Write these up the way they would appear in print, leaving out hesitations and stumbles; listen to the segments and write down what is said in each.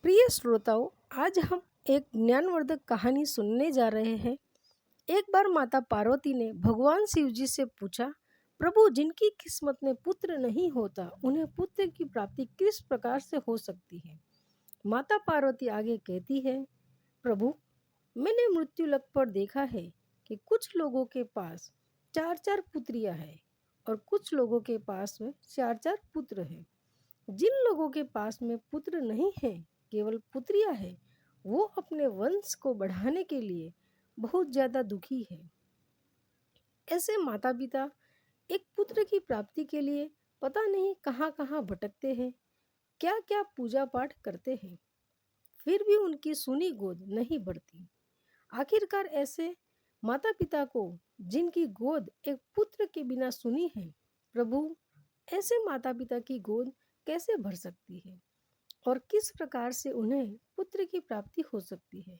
प्रिय श्रोताओं, आज हम एक ज्ञानवर्धक कहानी सुनने जा रहे हैं। एक बार माता पार्वती ने भगवान शिव जी से पूछा, प्रभु, जिनकी किस्मत में पुत्र नहीं होता, उन्हें पुत्र की प्राप्ति किस प्रकार से हो सकती है। माता पार्वती आगे कहती है, प्रभु, मैंने मृत्युलोक पर देखा है कि कुछ लोगों के पास चार चार पुत्रियां हैं और कुछ लोगों के पास में चार चार पुत्र हैं। जिन लोगों के पास में पुत्र नहीं है, केवल पुत्रियां है, वो अपने वंश को बढ़ाने के लिए बहुत ज़्यादा दुखी है। ऐसे माता पिता एक पुत्र की प्राप्ति के लिए पता नहीं कहाँ कहाँ भटकते हैं, क्या क्या पूजा पाठ करते हैं, फिर भी उनकी सुनी गोद नहीं बढ़ती। आखिरकार ऐसे माता पिता को, जिनकी गोद एक पुत्र के बिना सुनी है, प्रभु, ऐसे माता पिता की गोद कैसे भर सकती है और किस प्रकार से उन्हें पुत्र की प्राप्ति हो सकती है।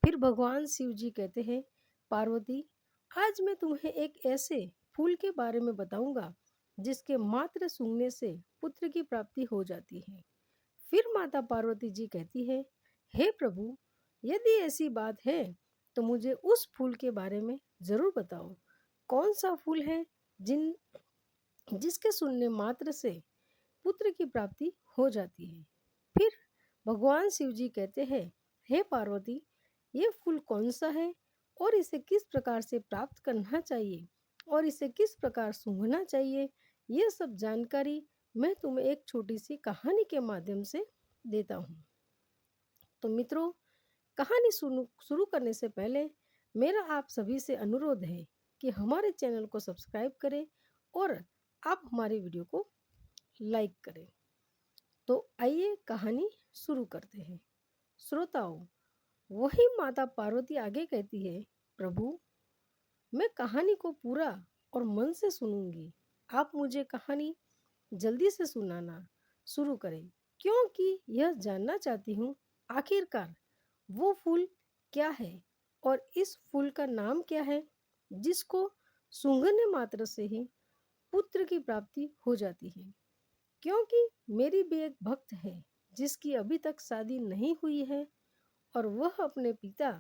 फिर भगवान शिव जी कहते हैं, पार्वती, आज मैं तुम्हें एक ऐसे फूल के बारे में बताऊंगा जिसके मात्र सूंघने से पुत्र की प्राप्ति हो जाती है। फिर माता पार्वती जी कहती है, हे प्रभु, यदि ऐसी बात है तो मुझे उस फूल के बारे में जरूर बताओ। कौन सा फूल है जिसके सुनने मात्र से पुत्र की प्राप्ति हो जाती है। फिर भगवान शिव जी कहते हैं, हे पार्वती, ये फूल कौन सा है और इसे किस प्रकार से प्राप्त करना चाहिए और इसे किस प्रकार सूंघना चाहिए, ये सब जानकारी मैं तुम्हें एक छोटी सी कहानी के माध्यम से देता हूँ। तो मित्रों, कहानी शुरू करने से पहले मेरा आप सभी से अनुरोध है कि हमारे चैनल को सब्सक्राइब करें और आप हमारी वीडियो को लाइक करें। तो आइए कहानी शुरू करते हैं। श्रोताओं, वही माता पार्वती आगे कहती है, प्रभु, मैं कहानी को पूरा और मन से सुनूंगी। आप मुझे कहानी जल्दी से सुनाना शुरू करें, क्योंकि यह जानना चाहती हूँ आखिरकार वो फूल क्या है और इस फूल का नाम क्या है जिसको सूंघने मात्र से ही पुत्र की प्राप्ति हो जाती है। क्योंकि मेरी भी एक भक्त है जिसकी अभी तक शादी नहीं हुई है और वह अपने पिता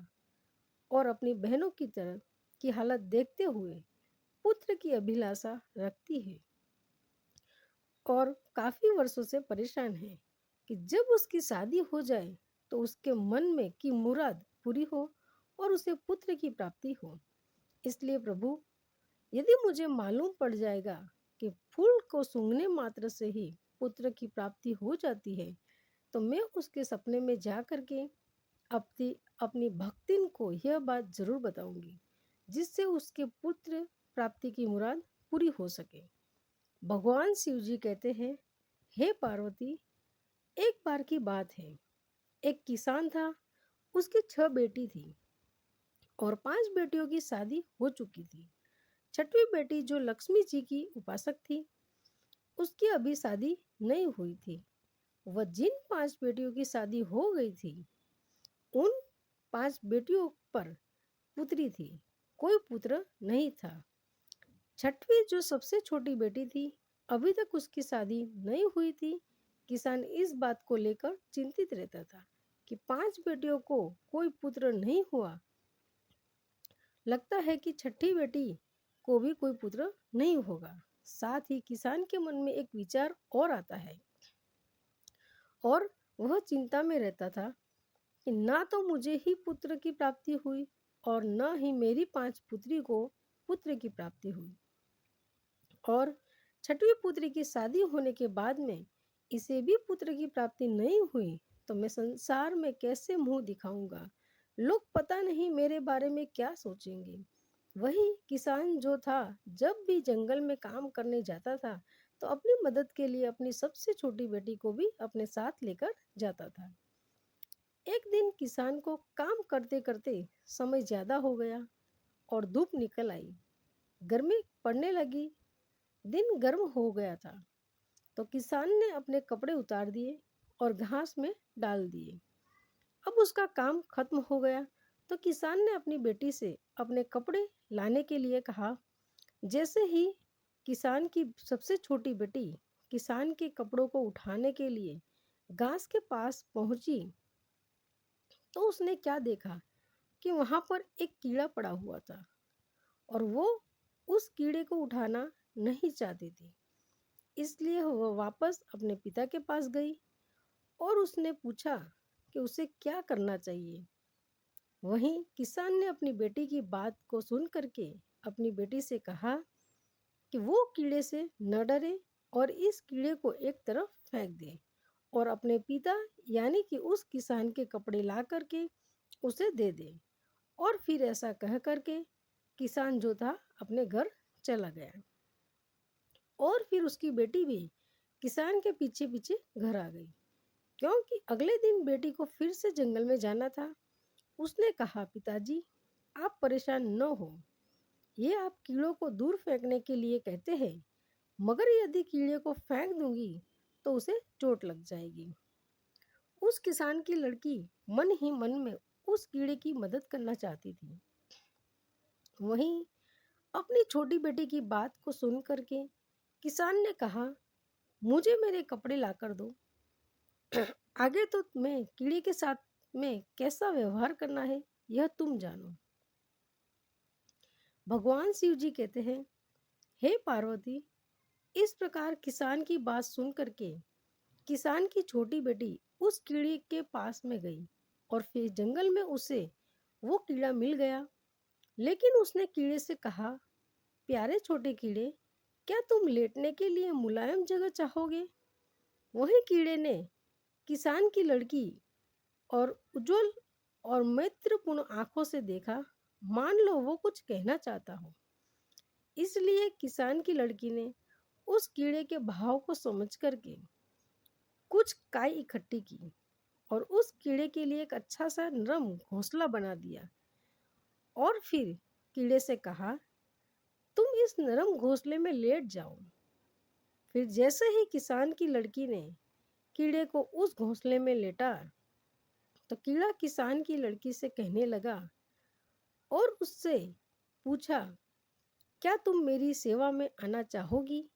और अपनी बहनों की तरह की हालत देखते हुए पुत्र की अभिलाषा रखती है और काफी वर्षों से परेशान है कि जब उसकी शादी हो जाए तो उसके मन में की मुराद पूरी हो और उसे पुत्र की प्राप्ति हो। इसलिए प्रभु, यदि मुझे मालूम पड़ जाएगा कि फूल को सूंघने मात्र से ही पुत्र की प्राप्ति हो जाती है, तो मैं उसके सपने में जा करके अपनी अपनी भक्तिन को यह बात जरूर बताऊंगी, जिससे उसके पुत्र प्राप्ति की मुराद पूरी हो सके। भगवान शिव जी कहते हैं, हे पार्वती, एक बार की बात है, एक किसान था, उसकी 6 बेटी थी और 5 बेटियों की शादी हो चुकी थी। छठवीं बेटी, जो लक्ष्मी जी की उपासक थी, उसकी अभी शादी नहीं हुई थी। वह जिन 5 बेटियों की शादी हो गई थी, उन 5 बेटियों पर पुत्री थी, कोई पुत्र नहीं था। छठवीं, जो सबसे छोटी बेटी थी, अभी तक उसकी शादी नहीं हुई थी। किसान इस बात को लेकर चिंतित रहता था कि 5 बेटियों को कोई पुत्र नहीं हुआ, लगता है कि छठी बेटी को भी कोई पुत्र नहीं होगा। साथ ही किसान के मन में एक विचार और आता है और वह चिंता में रहता था कि ना तो मुझे ही पुत्र की प्राप्ति हुई और न ही मेरी 5 पुत्री को पुत्र की प्राप्ति हुई, और छठवीं पुत्री की शादी होने के बाद में इसे भी पुत्र की प्राप्ति नहीं हुई, तो मैं संसार में कैसे मुंह दिखाऊंगा। लोग पता नहीं मेरे बारे में क्या सोचेंगे। वही किसान जो था, जब भी जंगल में काम करने जाता था तो अपनी मदद के लिए अपनी सबसे छोटी बेटी को भी अपने साथ लेकर जाता था। एक दिन किसान को काम करते करते समय ज्यादा हो गया और धूप निकल आई, गर्मी पड़ने लगी, दिन गर्म हो गया था। तो किसान ने अपने कपड़े उतार दिए और घास में डाल दिए। अब उसका काम खत्म हो गया तो किसान ने अपनी बेटी से अपने कपड़े लाने के लिए कहा। जैसे ही किसान की सबसे छोटी बेटी किसान के कपड़ों को उठाने के लिए घास के पास पहुंची तो उसने क्या देखा कि वहां पर एक कीड़ा पड़ा हुआ था और वो उस कीड़े को उठाना नहीं चाहती थी। इसलिए वह वापस अपने पिता के पास गई और उसने पूछा कि उसे क्या करना चाहिए। वहीं किसान ने अपनी बेटी की बात को सुन करके अपनी बेटी से कहा कि वो कीड़े से न डरे और इस कीड़े को एक तरफ फेंक दे और अपने पिता यानी कि उस किसान के कपड़े ला करके उसे दे दे। और फिर ऐसा कह करके किसान जो था अपने घर चला गया और फिर उसकी बेटी भी किसान के पीछे पीछे घर आ गई, क्योंकि अगले दिन बेटी को फिर से जंगल में जाना था। उसने कहा, पिताजी आप परेशान न हो, ये आप कीड़ों को दूर फेंकने के लिए कहते हैं, मगर यदि कीड़े को फेंक दूंगी तो उसे चोट लग जाएगी। उस किसान की लड़की मन ही मन में उस कीड़े की मदद करना चाहती थी। वहीं अपनी छोटी बेटी की बात को सुन करके किसान ने कहा, मुझे मेरे कपड़े ला कर दो, आगे तो मैं कीड़े के साथ में कैसा व्यवहार करना है यह तुम जानो। भगवान शिव जी कहते हैं, हे पार्वती, इस प्रकार किसान की बात सुन करके किसान की छोटी बेटी उस कीड़े के पास में गई और फिर जंगल में उसे वो कीड़ा मिल गया। लेकिन उसने कीड़े से कहा, प्यारे छोटे कीड़े, क्या तुम लेटने के लिए मुलायम जगह चाहोगे? वही कीड़े ने किसान की लड़की और उज्जवल और मैत्रीपूर्ण आंखों से देखा, मान लो वो कुछ कहना चाहता हो। इसलिए किसान की लड़की ने उस कीड़े के भाव को समझ करके कुछ काई इकट्ठी की और उस कीड़े के लिए एक अच्छा सा नरम घोंसला बना दिया और फिर कीड़े से कहा, तुम इस नरम घोंसले में लेट जाओ। फिर जैसे ही किसान की लड़की ने कीड़े को उस घोंसले में लेटा तो कीड़ा किसान की लड़की से कहने लगा और उससे पूछा, क्या तुम मेरी सेवा में आना चाहोगी?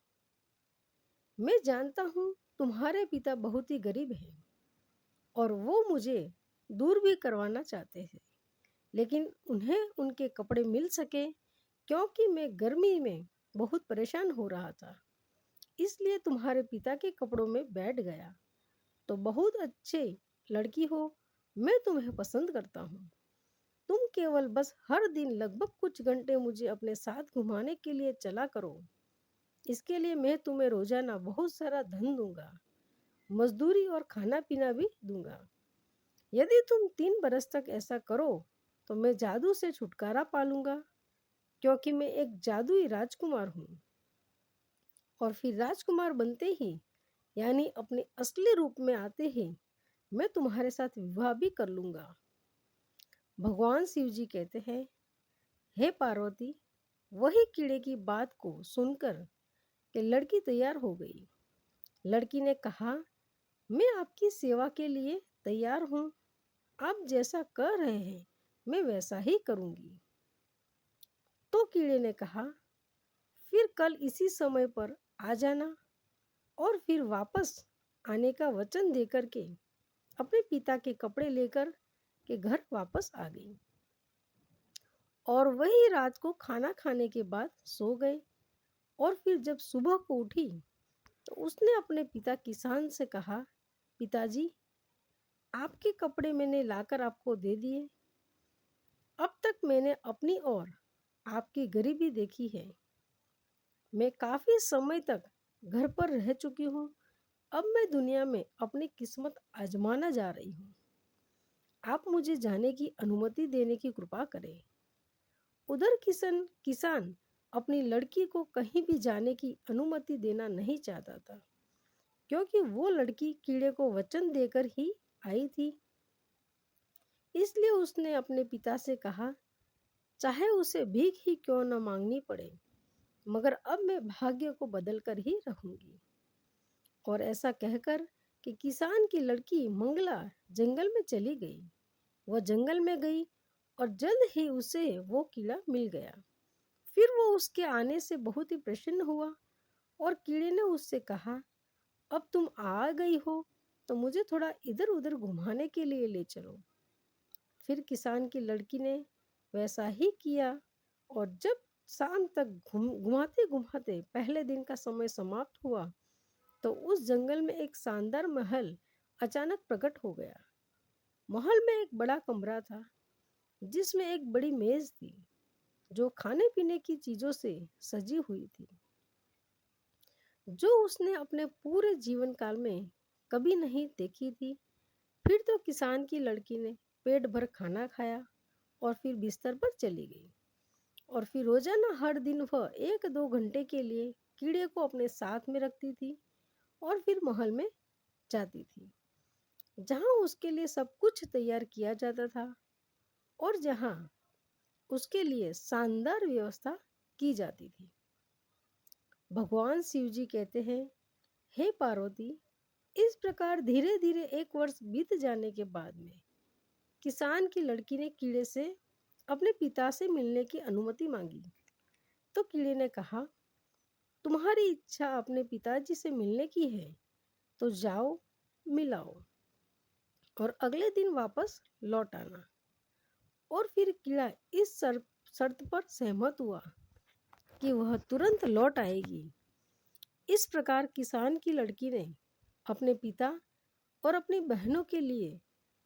मैं जानता हूँ तुम्हारे पिता बहुत ही गरीब हैं और वो मुझे दूर भी करवाना चाहते हैं, लेकिन उन्हें उनके कपड़े मिल सके, क्योंकि मैं गर्मी में बहुत परेशान हो रहा था, इसलिए तुम्हारे पिता के कपड़ों में बैठ गया। तो बहुत अच्छे लड़की हो, मैं तुम्हें पसंद करता हूँ। तुम केवल बस हर दिन लगभग कुछ घंटे मुझे अपने साथ घुमाने के लिए चला करो। इसके लिए मैं तुम्हें रोजाना बहुत सारा धन दूंगा, मजदूरी और खाना पीना भी दूंगा। यदि तुम 3 बरस तक ऐसा करो तो मैं जादू से छुटकारा पालूंगा, क्योंकि मैं एक जादुई राजकुमार हूँ। और फिर राजकुमार बनते ही यानी अपने असली रूप में आते ही मैं तुम्हारे साथ विवाह भी कर लूंगा। भगवान शिव जी कहते हैं, हे पार्वती, वही कीड़े की बात को सुनकर कि लड़की तैयार हो गई। लड़की ने कहा, मैं आपकी सेवा के लिए तैयार हूँ, आप जैसा कह रहे हैं मैं वैसा ही करूँगी। तो कीड़े ने कहा, फिर कल इसी समय पर आ जाना। और फिर वापस आने का वचन देकर के अपने पिता के कपड़े लेकर के घर वापस आ गई और वही रात को खाना खाने के बाद सो गए। और फिर जब सुबह को उठी तो उसने अपने पिता किसान से कहा, पिताजी, आपके कपड़े मैंने लाकर आपको दे दिए। अब तक मैंने अपनी और आपकी गरीबी देखी है। मैं काफ़ी समय तक घर पर रह चुकी हूँ। अब मैं दुनिया में अपनी किस्मत आजमाना जा रही हूँ। आप मुझे जाने की अनुमति देने की कृपा करें। उधर किसान किसान अपनी लड़की को कहीं भी जाने की अनुमति देना नहीं चाहता था, क्योंकि वो लड़की कीड़े को वचन देकर ही आई थी। इसलिए उसने अपने पिता से कहा, चाहे उसे भीख ही क्यों न मांगनी पड़े, मगर अब मैं भाग्य को बदल कर ही रहूंगी। और ऐसा कहकर कि किसान की लड़की मंगला जंगल में चली गई। वह जंगल में गई और जल्द ही उसे वो कीड़ा मिल गया। फिर वो उसके आने से बहुत ही प्रसन्न हुआ और कीड़े ने उससे कहा, अब तुम आ गई हो तो मुझे थोड़ा इधर उधर घुमाने के लिए ले चलो। फिर किसान की लड़की ने वैसा ही किया, और जब शाम तक घुमाते घुमाते पहले दिन का समय समाप्त हुआ, तो उस जंगल में एक शानदार महल अचानक प्रकट हो गया। महल में एक बड़ा कमरा था, जिसमें एक बड़ी मेज थी, जो खाने पीने की चीजों से सजी हुई थी, जो उसने अपने पूरे जीवन काल में कभी नहीं देखी थी। फिर तो किसान की लड़की ने पेट भर खाना खाया और फिर बिस्तर पर चली गई। और फिर रोजाना हर दिन वह 1-2 घंटे के लिए कीड़े को अपने साथ में रखती थी और फिर महल में जाती थी, जहाँ उसके लिए सब कुछ तैयार किया जाता था और जहाँ उसके लिए शानदार व्यवस्था की जाती थी। भगवान शिव जी कहते हैं, हे पार्वती, इस प्रकार धीरे धीरे 1 वर्ष बीत जाने के बाद में किसान की लड़की ने कीड़े से अपने पिता से मिलने की अनुमति मांगी। तो कीड़े ने कहा, तुम्हारी इच्छा अपने पिताजी से मिलने की है, तो जाओ, मिलाओ और अगले दिन वापस लौट आना। और फिर कीड़ा इस शर्त पर सहमत हुआ कि वह तुरंत लौट आएगी। इस प्रकार किसान की लड़की ने अपने पिता और अपनी बहनों के लिए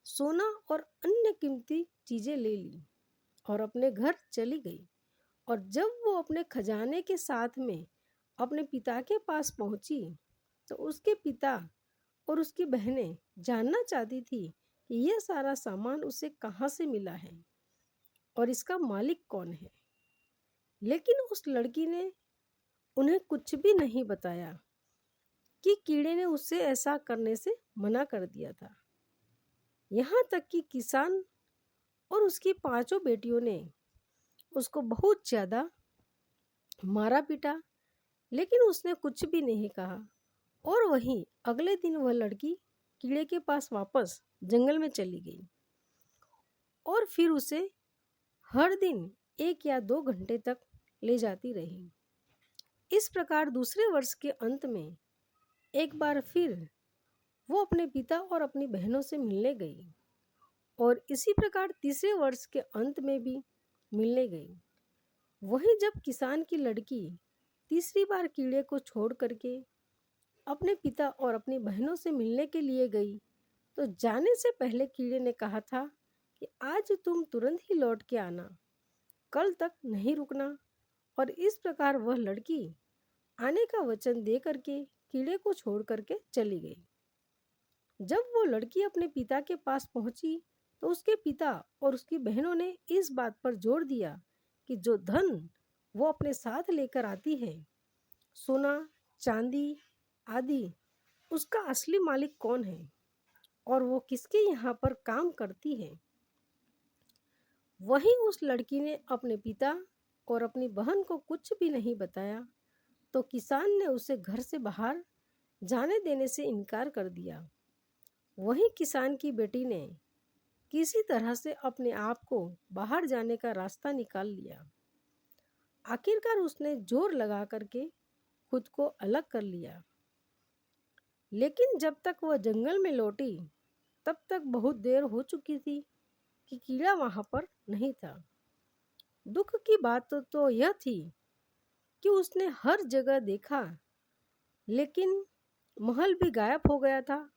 सोना और अन्य कीमती चीजें ले ली और अपने घर चली गई। और जब वो अपने खजाने के साथ में अपने पिता के पास पहुंची, तो उसके पिता और उसकी बहनें जानना चाहती थी कि यह सारा सामान उसे कहाँ से मिला है और इसका मालिक कौन है। लेकिन उस लड़की ने उन्हें कुछ भी नहीं बताया कि कीड़े ने उससे ऐसा करने से मना कर दिया था। यहाँ तक कि किसान और उसकी 5 बेटियों ने उसको बहुत ज़्यादा मारा पीटा, लेकिन उसने कुछ भी नहीं कहा। और वहीं अगले दिन वह लड़की कीड़े के पास वापस जंगल में चली गई और फिर उसे हर दिन 1 या 2 घंटे तक ले जाती रही। इस प्रकार दूसरे वर्ष के अंत में एक बार फिर वो अपने पिता और अपनी बहनों से मिलने गई, और इसी प्रकार तीसरे वर्ष के अंत में भी मिलने गई। वहीं जब किसान की लड़की तीसरी बार कीड़े को छोड़ करके अपने पिता और अपनी बहनों से मिलने के लिए गई, तो जाने से पहले कीड़े ने कहा था कि आज तुम तुरंत ही लौट के आना, कल तक नहीं रुकना। और इस प्रकार वह लड़की आने का वचन दे करके कीड़े को छोड़ करके चली गई। जब वो लड़की अपने पिता के पास पहुंची, तो उसके पिता और उसकी बहनों ने इस बात पर जोर दिया कि जो धन वो अपने साथ लेकर आती है, सोना चांदी आदि, उसका असली मालिक कौन है और वो किसके यहाँ पर काम करती है। वहीं उस लड़की ने अपने पिता और अपनी बहन को कुछ भी नहीं बताया, तो किसान ने उसे घर से बाहर जाने देने से इनकार कर दिया। वहीं किसान की बेटी ने किसी तरह से अपने आप को बाहर जाने का रास्ता निकाल लिया। आखिरकार उसने जोर लगा करके खुद को अलग कर लिया। लेकिन जब तक वह जंगल में लौटी, तब तक बहुत देर हो चुकी थी कि कीड़ा वहां पर नहीं था। दुख की बात तो यह थी कि उसने हर जगह देखा, लेकिन महल भी गायब हो गया था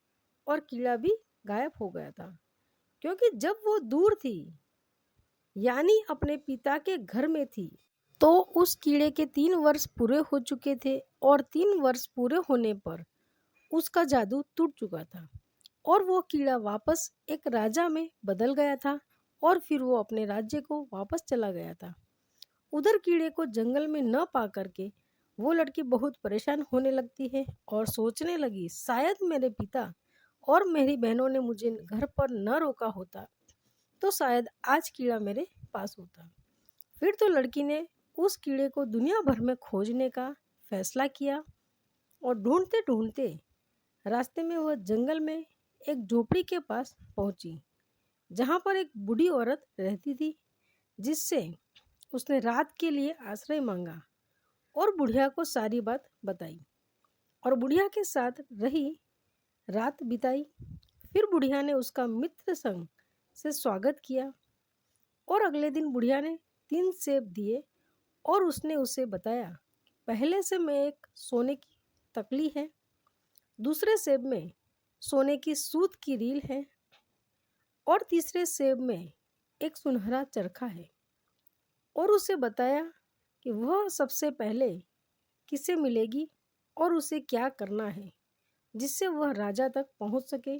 और कीड़ा भी गायब हो गया था। क्योंकि जब वो दूर थी, यानी अपने पिता के घर में थी, तो उस कीड़े के 3 वर्ष पूरे हो चुके थे और 3 वर्ष पूरे होने पर उसका जादू टूट चुका था और वो कीड़ा वापस एक राजा में बदल गया था और फिर वो अपने राज्य को वापस चला गया था। उधर कीड़े को जंगल में न पा करके वो लड़की बहुत परेशान होने लगती है और सोचने लगी, शायद मेरे पिता और मेरी बहनों ने मुझे घर पर न रोका होता, तो शायद आज कीड़ा मेरे पास होता। फिर तो लड़की ने उस कीड़े को दुनिया भर में खोजने का फैसला किया और ढूंढते ढूंढते रास्ते में वह जंगल में एक झोपड़ी के पास पहुंची, जहां पर एक बूढ़ी औरत रहती थी, जिससे उसने रात के लिए आश्रय मांगा और बुढ़िया को सारी बात बताई और बुढ़िया के साथ रही। रात बिताई। फिर बुढ़िया ने उसका मित्र संग से स्वागत किया और अगले दिन बुढ़िया ने 3 सेब दिए और उसने उसे बताया, पहले से में एक सोने की तकली है, दूसरे सेब में सोने की सूत की रील है और तीसरे सेब में एक सुनहरा चरखा है। और उसे बताया कि वह सबसे पहले किसे मिलेगी और उसे क्या करना है जिससे वह राजा तक पहुंच सके।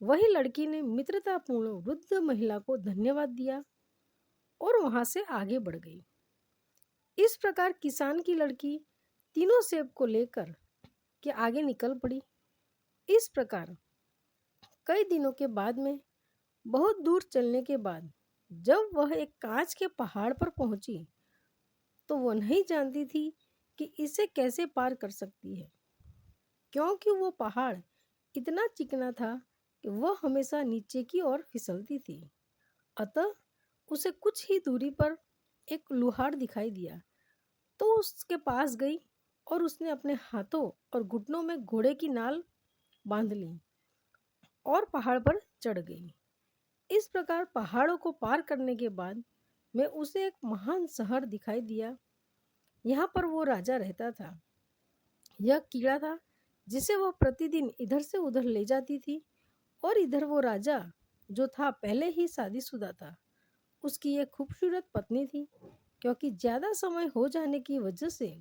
वही लड़की ने मित्रतापूर्ण वृद्ध महिला को धन्यवाद दिया और वहां से आगे बढ़ गई। इस प्रकार किसान की लड़की तीनों सेब को लेकर के आगे निकल पड़ी। इस प्रकार कई दिनों के बाद में, बहुत दूर चलने के बाद, जब वह एक कांच के पहाड़ पर पहुंची तो वह नहीं जानती थी कि इसे कैसे पार कर सकती है, क्योंकि वो पहाड़ इतना चिकना था कि वह हमेशा नीचे की ओर फिसलती थी। अतः उसे कुछ ही दूरी पर एक लुहार दिखाई दिया तो उसके पास गई और उसने अपने हाथों और घुटनों में घोड़े की नाल बांध ली और पहाड़ पर चढ़ गई। इस प्रकार पहाड़ों को पार करने के बाद में उसे एक महान शहर दिखाई दिया। यहाँ पर वो राजा रहता था। यह कीड़ा था जिसे वह प्रतिदिन इधर से उधर ले जाती थी और इधर वो राजा जो था पहले ही शादीशुदा था। उसकी एक खूबसूरत पत्नी थी, क्योंकि ज़्यादा समय हो जाने की वजह से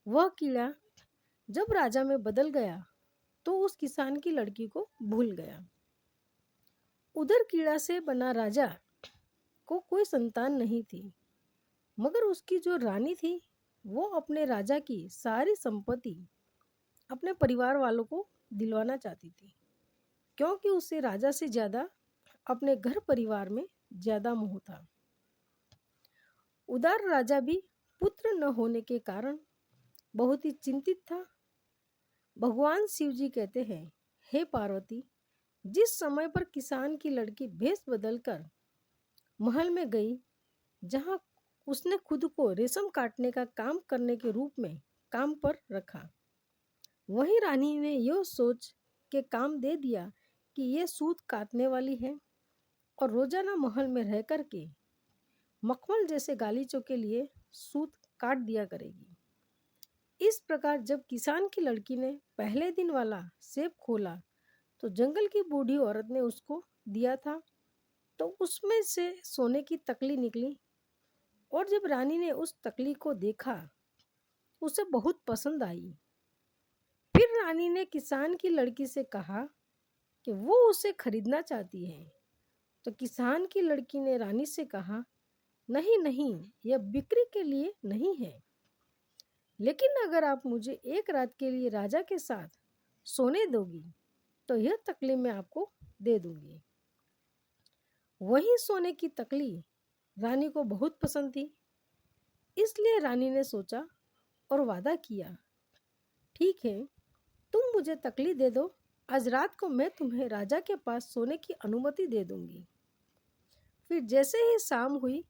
वह कीड़ा जब राजा में बदल गया तो उस किसान की लड़की को भूल गया। उधर कीड़ा से बना राजा को कोई संतान नहीं थी, मगर उसकी जो रानी थी वो अपने राजा की सारी संपत्ति अपने परिवार वालों को दिलवाना चाहती थी, क्योंकि उसे राजा से ज़्यादा अपने घर परिवार में ज़्यादा मोह था। उदार राजा भी पुत्र न होने के कारण बहुत ही चिंतित था। भगवान शिव जी कहते हैं, हे पार्वती, जिस समय पर किसान की लड़की भेष बदलकर महल में गई, जहां उसने खुद को रेशम काटने का काम करने के रूप में काम पर रखा, वहीं रानी ने यह सोच के काम दे दिया कि यह सूत काटने वाली है और रोजाना महल में रह कर के मखमल जैसे गालीचों के लिए सूत काट दिया करेगी। इस प्रकार जब किसान की लड़की ने पहले दिन वाला सेब खोला तो जंगल की बूढ़ी औरत ने उसको दिया था, तो उसमें से सोने की तकली निकली और जब रानी ने उस तकली को देखा उसे बहुत पसंद आई। फिर रानी ने किसान की लड़की से कहा कि वो उसे खरीदना चाहती है। तो किसान की लड़की ने रानी से कहा, नहीं नहीं, यह बिक्री के लिए नहीं है, लेकिन अगर आप मुझे एक रात के लिए राजा के साथ सोने दोगी तो यह तकली मैं आपको दे दूंगी। वही सोने की तकली रानी को बहुत पसंद थी, इसलिए रानी ने सोचा और वादा किया, ठीक है, तुम मुझे तकली दे दो, आज रात को मैं तुम्हें राजा के पास सोने की अनुमति दे दूंगी। फिर जैसे ही शाम हुई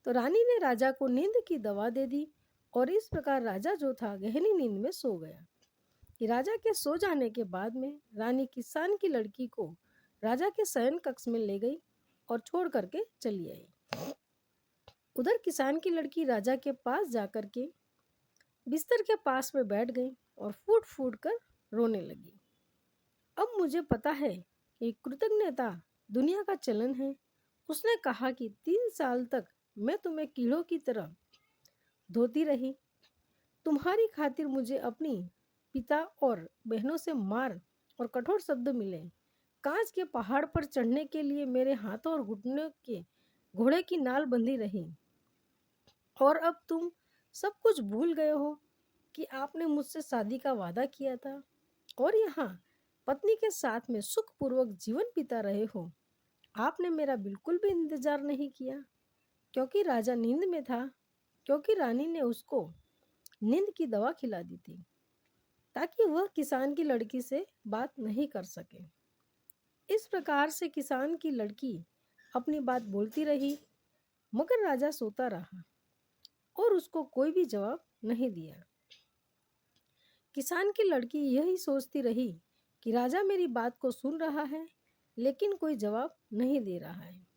तो रानी ने राजा को नींद की दवा दे दी और इस प्रकार राजा जो था गहरी नींद में सो गया। कि राजा के सो जाने के बाद में रानी किसान की लड़की को राजा के शयन कक्ष में ले गई और छोड़ करके चली आई। उधर किसान की लड़की राजा के पास जाकर के बिस्तर के पास में बैठ गई और फूट फूट कर रोने लगी। अब मुझे पता है कि कृतज्ञता दुनिया का चलन है। उसने कहा कि 3 साल तक मैं तुम्हें कीड़ों की तरह धोती रही, तुम्हारी खातिर मुझे अपनी पिता और बहनों से मार और कठोर शब्द मिले, कांच के पहाड़ पर चढ़ने के लिए मेरे हाथों और घुटनों के घोड़े की नाल बंधी रही, और अब तुम सब कुछ भूल गए हो कि आपने मुझसे शादी का वादा किया था और यहाँ पत्नी के साथ में सुखपूर्वक जीवन बिता रहे हो। आपने मेरा बिल्कुल भी इंतजार नहीं किया, क्योंकि राजा नींद में था, क्योंकि रानी ने उसको नींद की दवा खिला दी थी ताकि वह किसान की लड़की से बात नहीं कर सके। इस प्रकार से किसान की लड़की अपनी बात बोलती रही, मगर राजा सोता रहा और उसको कोई भी जवाब नहीं दिया। किसान की लड़की यही सोचती रही कि राजा मेरी बात को सुन रहा है लेकिन कोई जवाब नहीं दे रहा है।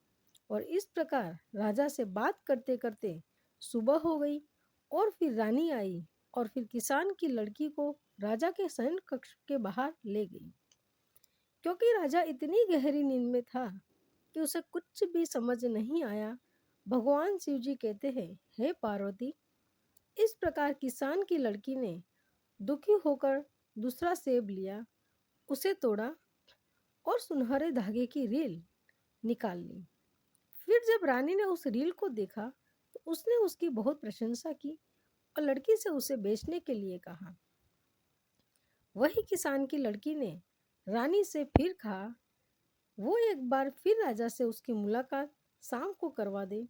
और इस प्रकार राजा से बात करते करते सुबह हो गई और फिर रानी आई और फिर किसान की लड़की को राजा के शयन कक्ष के बाहर ले गई। क्योंकि राजा इतनी गहरी नींद में था कि उसे कुछ भी समझ नहीं आया, भगवान शिव जी कहते हैं, हे पार्वती, इस प्रकार किसान की लड़की ने दुखी होकर दूसरा सेब लिया, उसे तोड़ा और सुनहरे धागे की रील निकाल ली। फिर जब रानी ने उस रील को देखा तो उसने उसकी बहुत प्रशंसा की और लड़की से उसे बेचने के लिए कहा। वही किसान की लड़की ने रानी से फिर कहा वो एक बार फिर राजा से उसकी मुलाकात शाम को करवा दे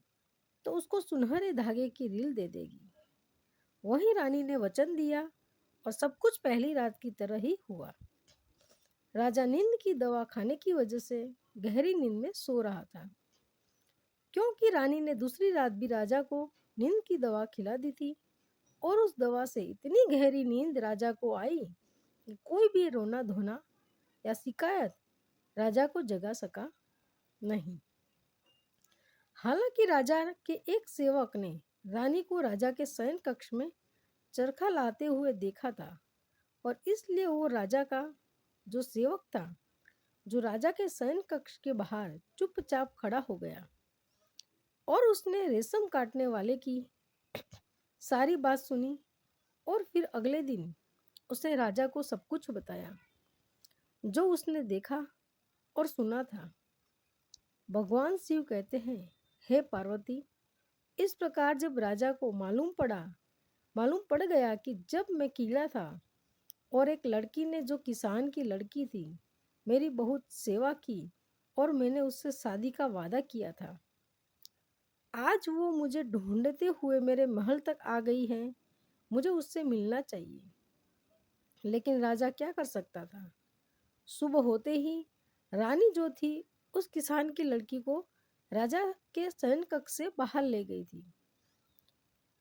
तो उसको सुनहरे धागे की रील दे देगी। वही रानी ने वचन दिया और सब कुछ पहली रात की तरह ही हुआ। राजा नींद की दवा खाने की वजह से गहरी नींद में सो रहा था, क्योंकि रानी ने दूसरी रात भी राजा को नींद की दवा खिला दी थी और उस दवा से इतनी गहरी नींद राजा को आई कि कोई भी रोना धोना या शिकायत राजा को जगा सका नहीं। हालांकि राजा के एक सेवक ने रानी को राजा के शयन कक्ष में चरखा लाते हुए देखा था और इसलिए वो राजा का जो सेवक था, जो राजा के शयन कक्ष के बाहर चुपचाप खड़ा हो गया और उसने रेशम काटने वाले की सारी बात सुनी और फिर अगले दिन उसने राजा को सब कुछ बताया जो उसने देखा और सुना था। भगवान शिव कहते हैं, हे पार्वती, इस प्रकार जब राजा को मालूम पड़ गया कि जब मैं कीड़ा था और एक लड़की ने जो किसान की लड़की थी मेरी बहुत सेवा की और मैंने उससे शादी का वादा किया था, आज वो मुझे ढूंढते हुए मेरे महल तक आ गई है, मुझे उससे मिलना चाहिए। लेकिन राजा क्या कर सकता था। सुबह होते ही रानी जो थी उस किसान की लड़की को राजा के शयन कक्ष से बाहर ले गई थी।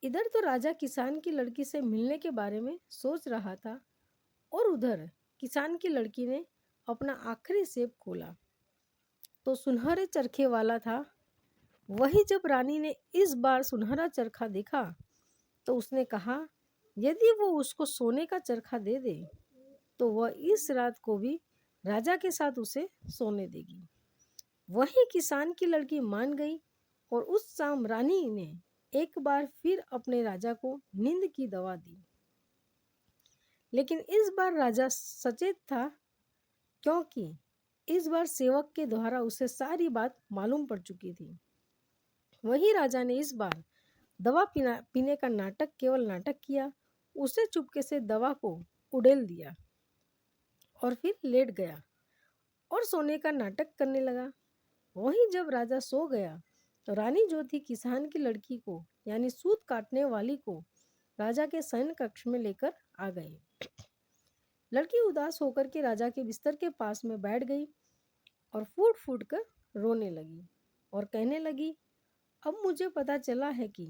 इधर तो राजा किसान की लड़की से मिलने के बारे में सोच रहा था और उधर किसान की लड़की ने अपना आखिरी सेब खोला तो सुनहरे चरखे वाला था। वही जब रानी ने इस बार सुनहरा चरखा देखा तो उसने कहा यदि वो उसको सोने का चरखा दे दे तो वह इस रात को भी राजा के साथ उसे सोने देगी। वही किसान की लड़की मान गई और उस शाम रानी ने एक बार फिर अपने राजा को नींद की दवा दी। लेकिन इस बार राजा सचेत था, क्योंकि इस बार सेवक के द्वारा उसे सारी बात मालूम पड़ चुकी थी। वही राजा ने इस बार दवा पीने का केवल नाटक किया, उसे चुपके से दवा को उड़ेल दिया और फिर लेट गया और सोने का नाटक करने लगा। वहीं जब राजा सो गया तो रानी जो थी किसान की लड़की को यानी सूत काटने वाली को राजा के शयन कक्ष में लेकर आ गए। लड़की उदास होकर के राजा के बिस्तर के पास में बैठ गई और फूट फूट कर रोने लगी और कहने लगी, अब मुझे पता चला है कि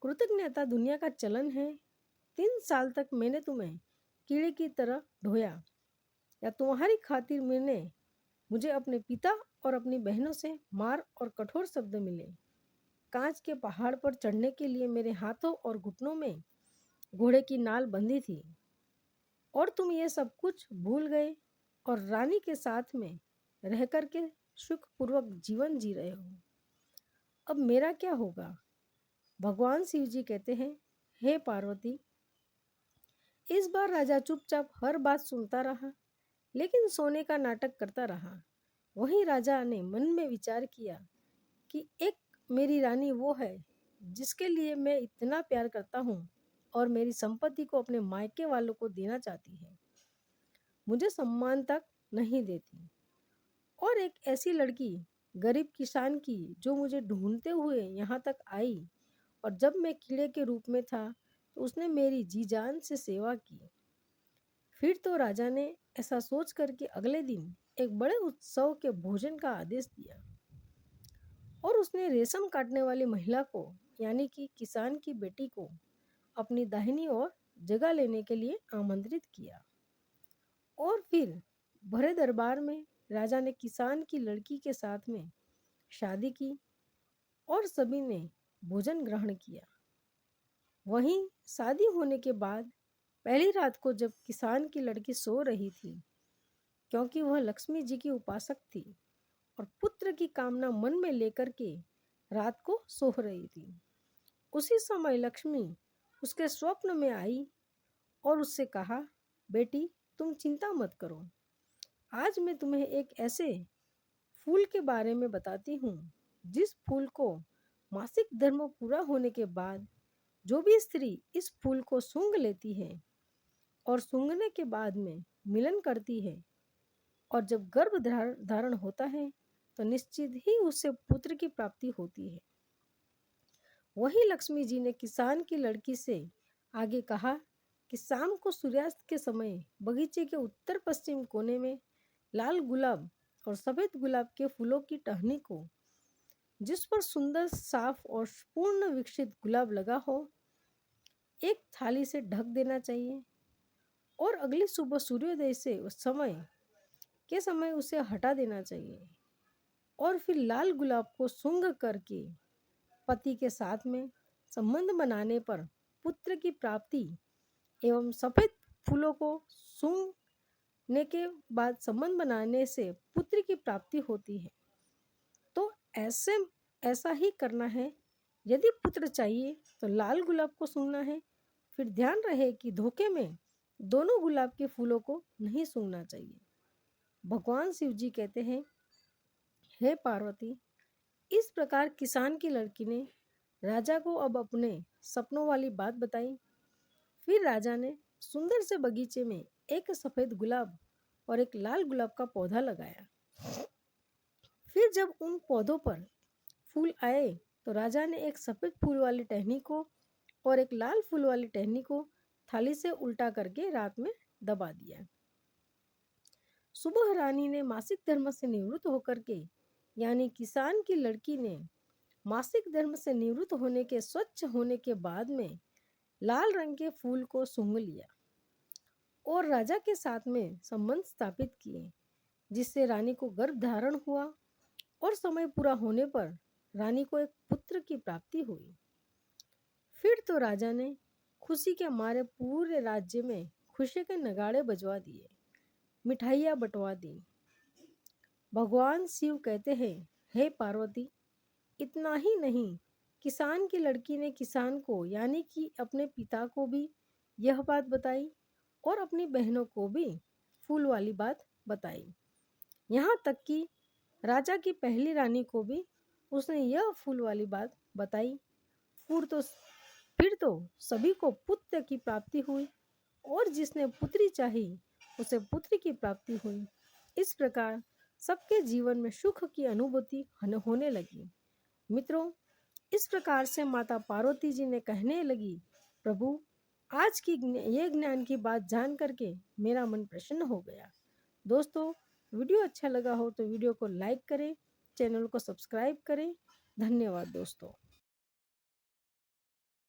कृतज्ञता दुनिया का चलन है। 3 साल तक मैंने तुम्हें कीड़े की तरह ढोया या तुम्हारी खातिर मुझे अपने पिता और अपनी बहनों से मार और कठोर शब्द मिले। कांच के पहाड़ पर चढ़ने के लिए मेरे हाथों और घुटनों में घोड़े की नाल बंधी थी और तुम ये सब कुछ भूल गए और रानी के साथ में रह कर के सुखपूर्वक जीवन जी रहे हो। अब मेरा क्या होगा। भगवान शिव जी कहते हैं, हे पार्वती, इस बार राजा चुपचाप हर बात सुनता रहा लेकिन सोने का नाटक करता रहा। वहीं राजा ने मन में विचार किया कि एक मेरी रानी वो है जिसके लिए मैं इतना प्यार करता हूँ और मेरी संपत्ति को अपने मायके वालों को देना चाहती है, मुझे सम्मान तक नहीं देती। और एक ऐसी लड़की गरीब किसान की जो मुझे ढूंढते हुए यहाँ तक आई और जब मैं कीड़े के रूप में था तो उसने मेरी जी जान से सेवा की। फिर तो राजा ने ऐसा सोच करके अगले दिन एक बड़े उत्सव के भोजन का आदेश दिया और उसने रेशम काटने वाली महिला को यानी कि किसान की बेटी को अपनी दाहिनी ओर जगह लेने के लिए आमंत्रित किया और फिर भरे दरबार में राजा ने किसान की लड़की के साथ में शादी की और सभी ने भोजन ग्रहण किया। वहीं शादी होने के बाद पहली रात को जब किसान की लड़की सो रही थी, क्योंकि वह लक्ष्मी जी की उपासक थी और पुत्र की कामना मन में लेकर के रात को सो रही थी, उसी समय लक्ष्मी उसके स्वप्न में आई और उससे कहा, बेटी तुम चिंता मत करो, आज मैं तुम्हें एक ऐसे फूल के बारे में बताती हूँ जिस फूल को मासिक धर्म पूरा होने के बाद जो भी स्त्री इस फूल को सूंघ लेती है और सूंघने के बाद में मिलन करती है और जब गर्भ धारण होता है तो निश्चित ही उससे पुत्र की प्राप्ति होती है। वही लक्ष्मी जी ने किसान की लड़की से आगे कहा कि शाम को सूर्यास्त के समय बगीचे के उत्तर पश्चिम कोने में लाल गुलाब और सफ़ेद गुलाब के फूलों की टहनी को, जिस पर सुंदर साफ और पूर्ण विकसित गुलाब लगा हो, एक थाली से ढक देना चाहिए और अगली सुबह सूर्योदय से उस समय उसे हटा देना चाहिए और फिर लाल गुलाब को सूंघ करके पति के साथ में संबंध बनाने पर पुत्र की प्राप्ति एवं सफ़ेद फूलों को सूंघने के बाद संबंध बनाने से पुत्र की प्राप्ति होती है। तो ऐसा ही करना है। यदि पुत्र चाहिए तो लाल गुलाब को सूंघना है, फिर ध्यान रहे कि धोखे में दोनों गुलाब के फूलों को नहीं सूंघना चाहिए। भगवान शिव जी कहते हैं, हे पार्वती, इस प्रकार किसान की लड़की ने राजा को अब अपने सपनों वाली बात बताई। फिर राजा ने सुंदर से बगीचे में एक सफ़ेद गुलाब और एक लाल गुलाब का पौधा लगाया। फिर जब उन पौधों पर फूल आए तो राजा ने एक सफ़ेद फूल वाली टहनी को और एक लाल फूल वाली टहनी को थाली से उल्टा करके रात में दबा दिया। सुबह रानी ने मासिक धर्म से निवृत्त होकर के, यानी किसान की लड़की ने मासिक धर्म से निवृत्त होने के स्वच्छ होने के बाद में लाल रंग के फूल को सूंघ लिया और राजा के साथ में संबंध स्थापित किए, जिससे रानी को गर्भ धारण हुआ और समय पूरा होने पर रानी को एक पुत्र की प्राप्ति हुई। फिर तो राजा ने खुशी के मारे पूरे राज्य में खुशी के नगाड़े बजवा दिए, मिठाइयाँ बंटवा दी। भगवान शिव कहते हैं, हे पार्वती, इतना ही नहीं, किसान की लड़की ने किसान को यानी कि अपने पिता को भी यह बात बताई और अपनी बहनों को भी फूल वाली बात बताई। यहाँ तक कि राजा की पहली रानी को भी उसने यह फूल वाली बात बताई। फिर तो सभी को पुत्र की प्राप्ति हुई और जिसने पुत्री चाही उसे पुत्र की प्राप्ति हुई। इस प्रकार सबके जीवन में सुख की अनुभूति होने लगी। मित्रों, इस प्रकार से माता पार्वती जी ने कहने लगी, प्रभु, आज की ये ज्ञान की बात जान करके मेरा मन प्रसन्न हो गया। दोस्तों, वीडियो अच्छा लगा हो तो वीडियो को लाइक करें, चैनल को सब्सक्राइब करें। धन्यवाद दोस्तों।